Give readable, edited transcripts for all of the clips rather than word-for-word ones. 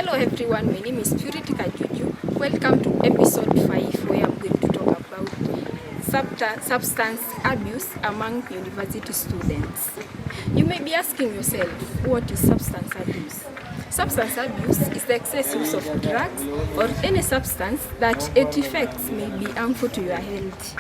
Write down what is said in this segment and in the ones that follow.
Hello everyone, my name is Purity Kajuju. Welcome to episode 5 where I'm going to talk about substance abuse among university students. You may be asking yourself, what is substance abuse? Substance abuse is the excess use of drugs or any substance that its effects may be harmful to your health.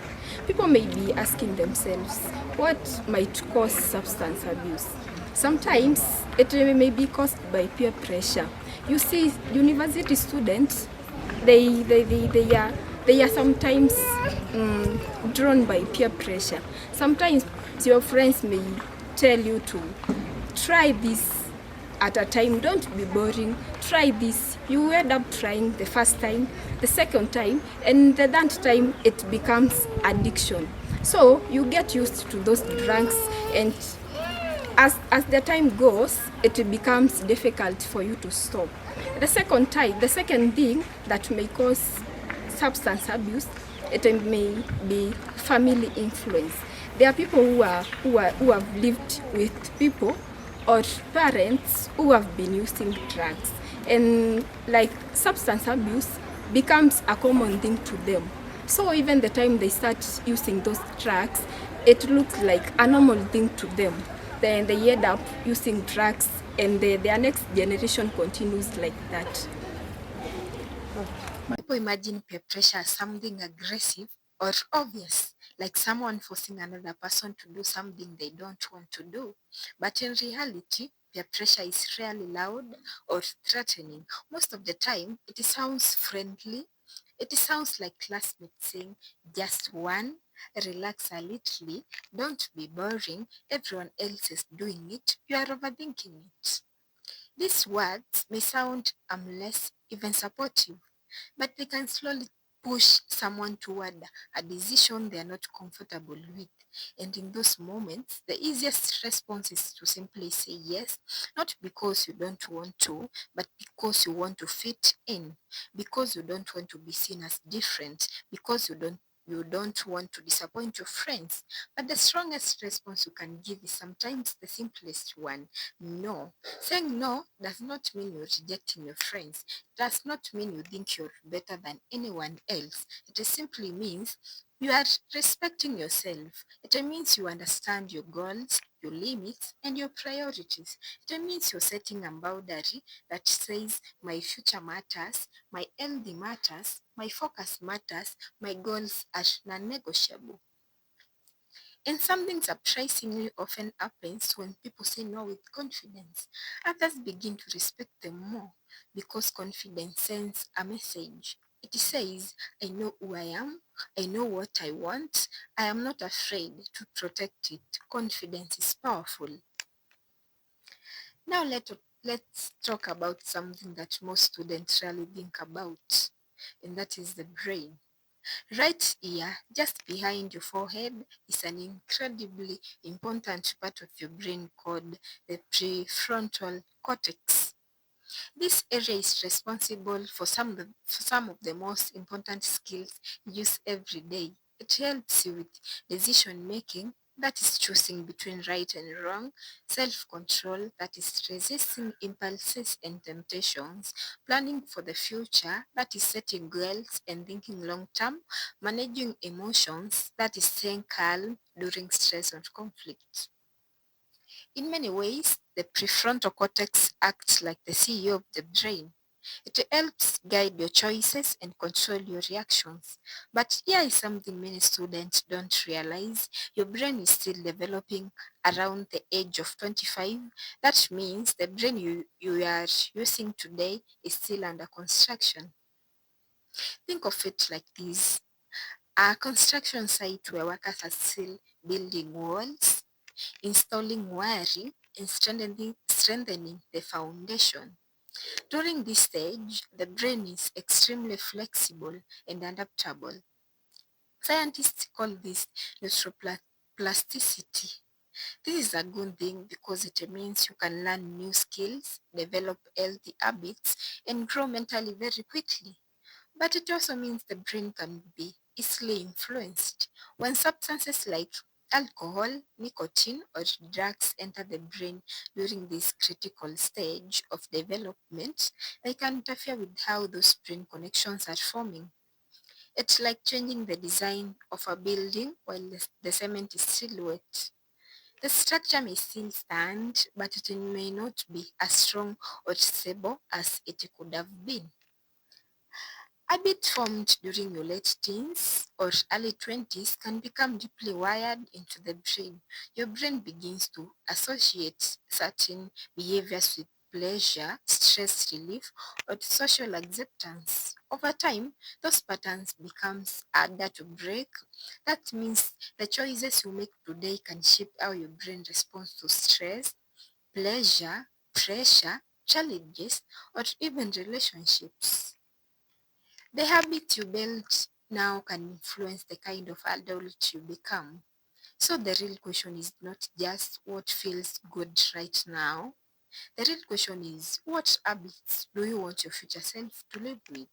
People may be asking themselves, what might cause substance abuse? Sometimes it may be caused by peer pressure. You see, university students, they are sometimes drawn by peer pressure. Sometimes your friends may tell you to try this at a time, don't be boring, try this. You end up trying the first time, the second time, and the third time it becomes addiction. So you get used to those drugs, and as the time goes, it becomes difficult for you to stop. The second thing that may cause substance abuse, it may be family influence. There are people who have lived with people or parents who have been using drugs, and like substance abuse becomes a common thing to them. So even the time they start using those drugs, it looks like a normal thing to them. Then they end up using drugs, and their next generation continues like that. People imagine peer pressure as something aggressive or obvious, like someone forcing another person to do something they don't want to do. But in reality, peer pressure is rarely loud or threatening. Most of the time, it sounds friendly. It sounds like classmates saying, just one, relax a little, don't be boring, everyone else is doing it, you are overthinking it. These words may sound less even supportive, but they can slowly push someone toward a decision they are not comfortable with. And in those moments, the easiest response is to simply say yes, not because you don't want to, but because you want to fit in, because you don't want to be seen as different, because you don't want to disappoint your friends. But the strongest response you can give is sometimes the simplest one: no. Saying no does not mean you're rejecting your friends, does not mean you think you're better than anyone else. It simply means you are respecting yourself. It means you understand your goals, your limits, and your priorities. It means you're setting a boundary that says, my future matters, my health matters, my focus matters, my goals are non negotiable. And something surprisingly often happens when people say no with confidence. Others begin to respect them more because confidence sends a message. It says, I know who I am, I know what I want, I am not afraid to protect it. Confidence is powerful. Now let's talk about something that most students rarely think about, and that is the brain. Right here, just behind your forehead, is an incredibly important part of your brain called the prefrontal cortex. This area is responsible for some of the most important skills you use every day. It helps you with decision making, that is choosing between right and wrong, self control, that is resisting impulses and temptations, planning for the future, that is setting goals and thinking long term, managing emotions, that is staying calm during stress or conflict. In many ways, the prefrontal cortex acts like the CEO of the brain. It helps guide your choices and control your reactions. But here is something many students don't realize: your brain is still developing around the age of 25. That means the brain you are using today is still under construction. Think of it like this: a construction site where workers are still building walls, installing wiring, and strengthening the foundation. During this stage, the brain is extremely flexible and adaptable. Scientists call this neuroplasticity. This is a good thing because it means you can learn new skills, develop healthy habits, and grow mentally very quickly. But it also means the brain can be easily influenced. When substances like alcohol, nicotine, or drugs enter the brain during this critical stage of development, they can interfere with how those brain connections are forming. It's like changing the design of a building while the cement is still wet. The structure may still stand, but it may not be as strong or stable as it could have been. Habits formed during your late teens or early 20s can become deeply wired into the brain. Your brain begins to associate certain behaviors with pleasure, stress relief, or social acceptance. Over time, those patterns becomes harder to break. That means the choices you make today can shape how your brain responds to stress, pleasure, pressure, challenges, or even relationships. The habit you build now can influence the kind of adult you become. So the real question is not just what feels good right now. The real question is what habits do you want your future self to live with?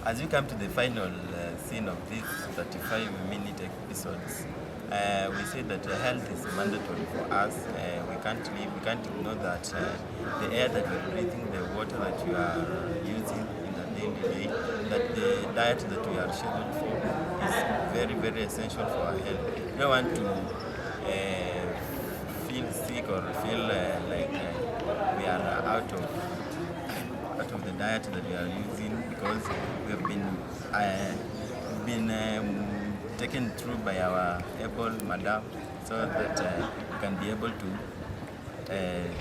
As we come to the final scene of this 35-minute episodes, we say that health is mandatory for us. We can't live, we can't ignore that the air that we're breathing, the water that we are using in the daily day, that the diet that we are scheduled for is very, very essential for our health. We don't want to feel sick or feel like we are out of the diet that we are using, because we have been taken through by our able madam, so that we can be able to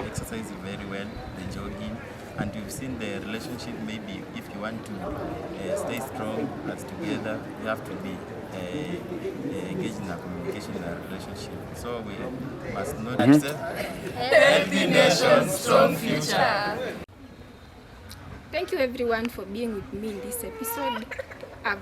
exercise very well, the jogging, and you've seen the relationship. Maybe if you want to stay strong as together, you have to be engaged in a communication in a relationship. So we must not healthy nation, strong future. Thank you everyone for being with me in this episode. Have a